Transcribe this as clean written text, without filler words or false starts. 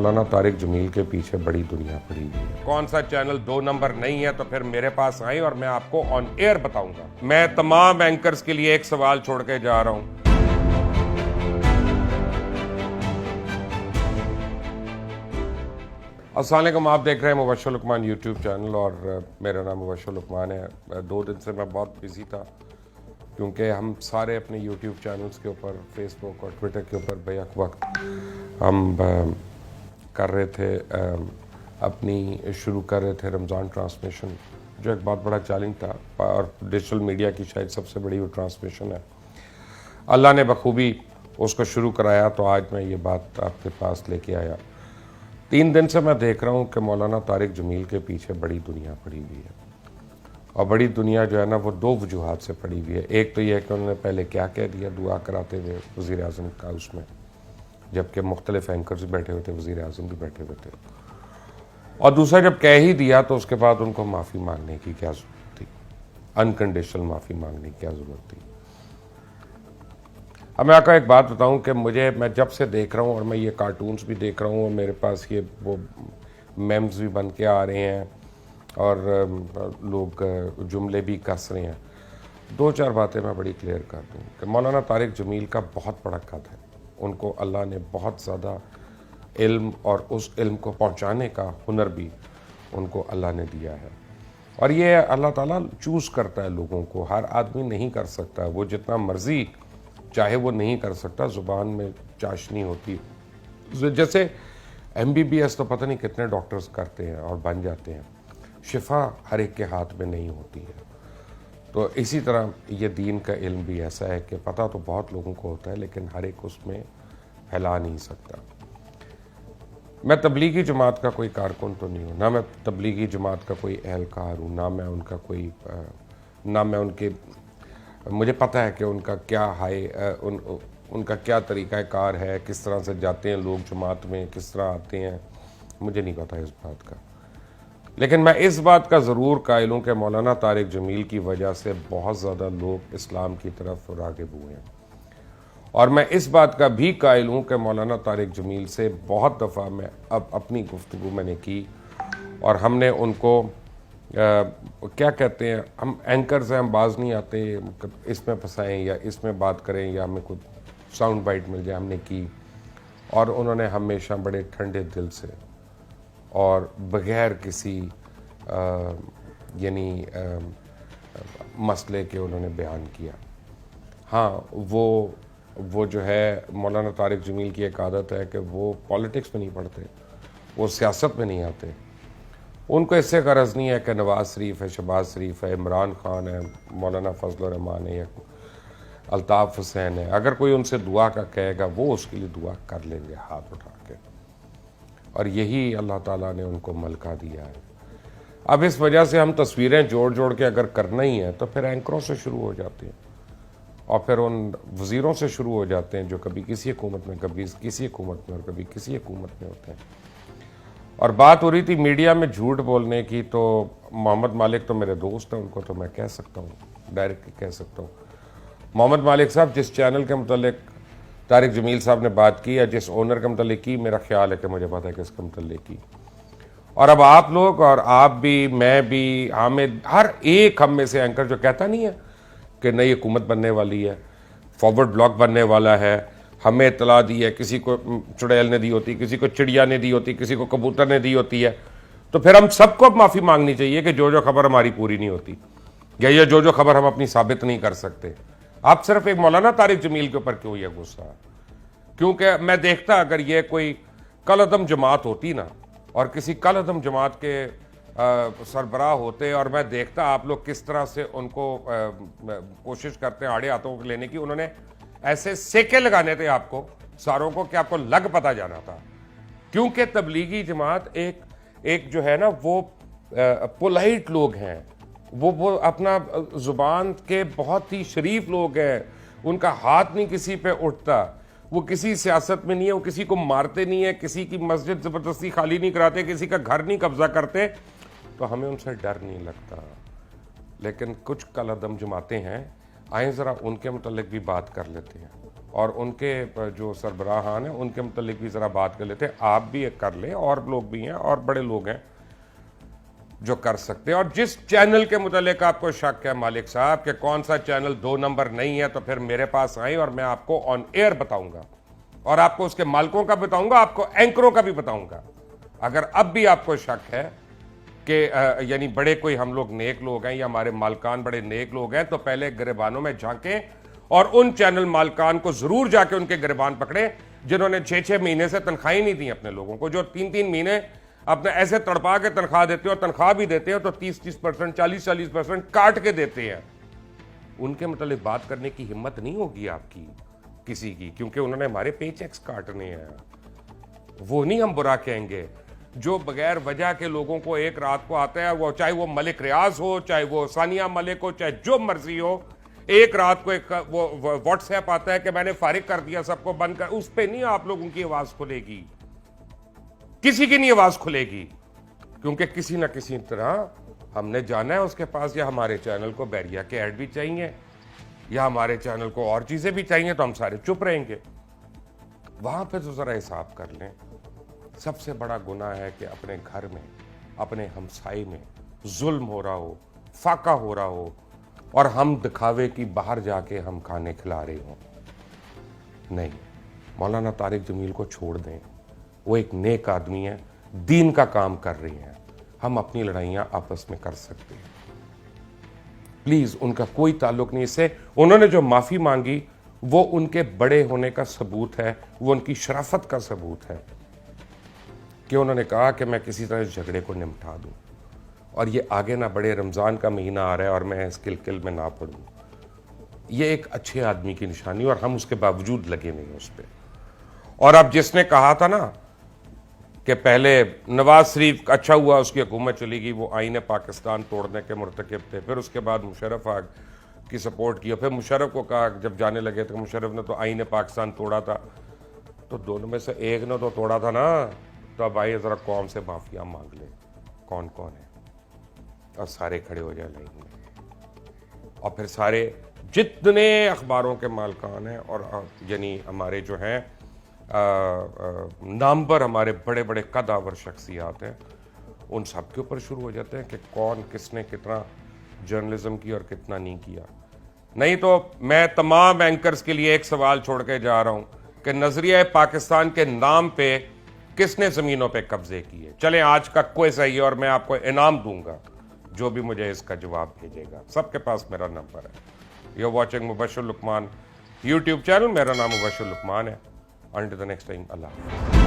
मौलाना तारिक जमील के पीछे बड़ी दुनिया पड़ी हुई है। कौन सा चैनल 2 नंबर नहीं है तो फिर मेरे पास आए और मैं आपको ऑन एयर बताऊंगा। मैं तमाम एंकर्स के लिए एक सवाल छोड़ के जा रहा हूं। अस्सलाम वालेकुम, आप देख रहे हैं मुबश्शिर लुकमान यूट्यूब चैनल और मेरा नाम मुबश्शिर लुकमान है। 2 दिन से मैं बहुत बिजी था क्योंकि हम सारे अपने यूट्यूब चैनल्स के ऊपर, फेसबुक और ट्विटर के ऊपर बेहक वक्त हम कर रहे थे, अपनी शुरू कर रहे थे रमज़ान ट्रांसमिशन, जो एक बहुत बड़ा चैलेंज था और डिजिटल मीडिया की शायद सबसे बड़ी वो ट्रांसमिशन है। अल्लाह ने बखूबी उसको शुरू कराया, तो आज मैं ये बात आपके पास लेके आया। 3 दिन से मैं देख रहा हूँ कि मौलाना तारिक जमील के पीछे बड़ी दुनिया पड़ी हुई है और बड़ी दुनिया जो है ना वो 2 वजूहात से पड़ी हुई है। एक तो यह है कि उन्होंने पहले क्या कह दिया दुआ कराते हुए वज़ीर आज़म का उसमें, जबकि मुख्तलिफ एंकर्स भी बैठे हुए थे, वज़ीर आज़म भी बैठे हुए थे, और दूसरा जब कह ही दिया तो उसके बाद उनको माफ़ी मांगने की क्या ज़रूरत थी, अनकंडीशनल माफ़ी मांगने की क्या ज़रूरत थी। अब मैं आपको एक बात बताऊं कि मैं जब से देख रहा हूं और मैं ये कार्टून्स भी देख रहा हूं और मेरे पास ये वो मेम्स भी बन के आ रहे हैं और लोग जुमले भी कस रहे हैं। 2-4 बातें मैं बड़ी क्लियर कर दूं कि मौलाना तारिक जमील का बहुत बड़ा कद है। उनको अल्लाह ने बहुत ज़्यादा इल्म और उस इल्म को पहुंचाने का हुनर भी उनको अल्लाह ने दिया है और ये अल्लाह ताला चूज़ करता है लोगों को। हर आदमी नहीं कर सकता, वो जितना मर्ज़ी चाहे वो नहीं कर सकता। ज़ुबान में चाशनी होती, जैसे MBBS तो पता नहीं कितने डॉक्टर्स करते हैं और बन जाते हैं, शिफा हर एक के हाथ में नहीं होती है। तो इसी तरह ये दीन का इल्म भी ऐसा है कि पता तो बहुत लोगों को होता है लेकिन हर एक उसमें फैला नहीं सकता। मैं तबलीगी जमात का कोई कारकुन तो नहीं हूँ, ना मैं तबलीगी जमात का कोई एहलकार हूँ, ना मैं उनका कोई ना मैं उनके, मुझे पता है कि उनका क्या उनका क्या तरीक़ाकार है, किस तरह से जाते हैं लोग जमात में, किस तरह आते हैं, मुझे नहीं पता इस बात का। लेकिन मैं इस बात का ज़रूर कायल हूँ कि मौलाना तारिक जमील की वजह से बहुत ज़्यादा लोग इस्लाम की तरफ राग़िब हुए हैं और मैं इस बात का भी कायल हूँ कि मौलाना तारिक जमील से बहुत दफ़ा मैं अब अपनी गुफ्तगू मैंने की और हमने उनको क्या कहते हैं, हम एंकर्स हैं, हम बाज नहीं आते, इसमें फंसाएं या इसमें बात करें या हमें कुछ साउंड बाइट मिल जाए, हमने की। और उन्होंने हमेशा बड़े ठंडे दिल से और बग़ैर किसी यानी मसले के उन्होंने बयान किया। हाँ, वो जो है मौलाना तारिक जमील की एक आदत है कि वो पॉलिटिक्स में नहीं पढ़ते, वो सियासत में नहीं आते। उनको इससे गरज नहीं है कि नवाज़ शरीफ है, शहबाज शरीफ है, इमरान खान है, मौलाना फजल रहमान है या अल्ताफ़ हुसैन है। अगर कोई उनसे दुआ का कहेगा वो उसके लिए दुआ कर लेंगे हाथ उठा के, और यही अल्लाह ताला ने उनको मलका दिया है। अब इस वजह से हम तस्वीरें जोड़ जोड़ के अगर करना ही है तो फिर एंकरों से शुरू हो जाते हैं और फिर उन वज़ीरों से शुरू हो जाते हैं जो कभी किसी हुकूमत में, कभी किसी हुकूमत में और कभी किसी हुकूमत में होते हैं। और बात हो रही थी मीडिया में झूठ बोलने की, तो मोहम्मद मालिक तो मेरे दोस्त हैं, उनको तो मैं कह सकता हूँ, डायरेक्टली कह सकता हूँ। मोहम्मद मालिक साहब, जिस चैनल के मुतल्लिक तारिक जमील साहब ने बात की या जिस ओनर के मुतल्लिक की, मेरा ख्याल है कि मुझे पता है कि इसके मुतल्लिक की, और अब आप लोग और आप भी, मैं भी, हामिद, हर एक हम में से एंकर जो कहता नहीं है कि नई हुकूमत बनने वाली है, फॉरवर्ड ब्लॉक बनने वाला है, हमें इतला दी है, किसी को चुड़ैल ने दी होती, किसी को चिड़िया ने दी होती, किसी को कबूतर ने दी होती है, तो फिर हम सबको अब माफ़ी मांगनी चाहिए कि जो जो खबर हमारी पूरी नहीं होती या ये जो जो खबर हम अपनी साबित नहीं कर सकते। आप सिर्फ एक मौलाना तारिक जमील के ऊपर क्यों ये गुस्सा? क्योंकि मैं देखता अगर ये कोई कलअदम जमात होती ना और किसी कलअदम जमात के सरबराह होते और मैं देखता आप लोग किस तरह से उनको कोशिश करते हैं आड़े हाथों को लेने की, उन्होंने ऐसे सेके लगाने थे आपको सारों को कि आपको लग पता जाना था। क्योंकि तबलीगी जमात एक जो है ना वो पोलाइट लोग हैं, वो अपना ज़ुबान के बहुत ही शरीफ लोग हैं, उनका हाथ नहीं किसी पे उठता, वो किसी सियासत में नहीं है, वो किसी को मारते नहीं है, किसी की मस्जिद ज़बरदस्ती खाली नहीं कराते, किसी का घर नहीं कब्जा करते, तो हमें उनसे डर नहीं लगता। लेकिन कुछ कलअदम जमाते हैं, आए ज़रा उनके मुतल्लिक भी बात कर लेते हैं। और उनके जो सरबराहान हैं उनके मुतल्लिक भी ज़रा बात कर लेते हैं। आप भी एक कर लें, और लोग भी हैं और बड़े लोग हैं जो कर सकते हैं। और जिस चैनल के मुतल्लिक आपको शक है मालिक साहब कि कौन सा चैनल 2 नंबर नहीं है, तो फिर मेरे पास आए और मैं आपको ऑन एयर बताऊंगा, और आपको उसके मालिकों का बताऊंगा, आपको एंकरों का भी बताऊंगा। अगर अब भी आपको शक है कि यानी बड़े कोई हम लोग नेक लोग हैं या हमारे मालकान बड़े नेक लोग हैं, तो पहले गिरबानों में झांकें और उन चैनल मालकान को जरूर जाके उनके गिरबान पकड़े जिन्होंने 6-6 महीने से तनख्वाही नहीं दी अपने लोगों को, जो 3-3 महीने अपने ऐसे तड़पा के तनख्वाह देते हो, तनख्वाह भी देते हो तो 30-30%, 40-40% काट के देते हैं। उनके मतलब बात करने की हिम्मत नहीं होगी आपकी किसी की, क्योंकि उन्होंने हमारे पे चेक्स काटने हैं। वो नहीं हम बुरा कहेंगे। जो बगैर वजह के लोगों को एक रात को आता है, वो चाहे वो मलिक रियाज हो, चाहे वो सानिया मलिक हो, चाहे जो मर्जी हो, एक रात को एक वो व्हाट्सएप आता है कि मैंने फारिग कर दिया, सबको बंद कर, उस पर नहीं आप लोगों की आवाज खुलेगी, किसी की नहीं आवाज खुलेगी, क्योंकि किसी ना किसी तरह हमने जाना है उसके पास, या हमारे चैनल को बैरिया के ऐड भी चाहिए या हमारे चैनल को और चीजें भी चाहिए, तो हम सारे चुप रहेंगे। वहां पे तो जरा हिसाब कर लें। सबसे बड़ा गुनाह है कि अपने घर में, अपने हमसाए में जुल्म हो रहा हो, फाका हो रहा हो, और हम दिखावे की बाहर जाके हम खाने खिला रहे हो। नहीं, मौलाना तारिक जमील को छोड़ दें। वो एक नेक आदमी है, दीन का काम कर रही हैं। हम अपनी लड़ाइयां आपस में कर सकते हैं। प्लीज, उनका कोई ताल्लुक नहीं इससे। उन्होंने जो माफी मांगी वो उनके बड़े होने का सबूत है, वो उनकी शराफत का सबूत है कि उन्होंने कहा कि मैं किसी तरह इस झगड़े को निपटा दूं और ये आगे ना बढ़े। रमजान का महीना आ रहा है और मैं इस किलकिल में ना पड़ूं। ये एक अच्छे आदमी की निशानी, और हम उसके बावजूद लगे नहीं उस पर। और अब जिसने कहा था ना कि पहले नवाज शरीफ अच्छा हुआ उसकी हुकूमत चली गई, वो आईन पाकिस्तान तोड़ने के मुर्तकिब थे, फिर उसके बाद मुशर्रफ की सपोर्ट की, फिर मुशर्रफ को कहा जब जाने लगे तो मुशर्रफ ने तो आईन पाकिस्तान तोड़ा था, तो दोनों में से एक ने तो तोड़ा था ना। तो अब आइए ज़रा कौम से माफिया मांग ले कौन कौन है, और सारे खड़े हो जाए लाइन में। और फिर सारे जितने अखबारों के मालकान हैं और यानी हमारे जो हैं नामवर हमारे बड़े बड़े कदावर शख्सियात हैं, उन सब के ऊपर शुरू हो जाते हैं कि कौन किसने कितना जर्नलिज्म की और कितना नहीं किया। नहीं तो मैं तमाम एंकर्स के लिए एक सवाल छोड़ के जा रहा हूं कि नजरिया पाकिस्तान के नाम पे किसने जमीनों पे कब्जे किए। चलें आज का क्विज है ये, और मैं आपको इनाम दूंगा जो भी मुझे इसका जवाब भेजेगा। सबके पास मेरा नंबर है। You watching Mubashshir Luqman YouTube channel, मेरा नाम मुबश्शिर लुकमान है। Until the next time, Allah.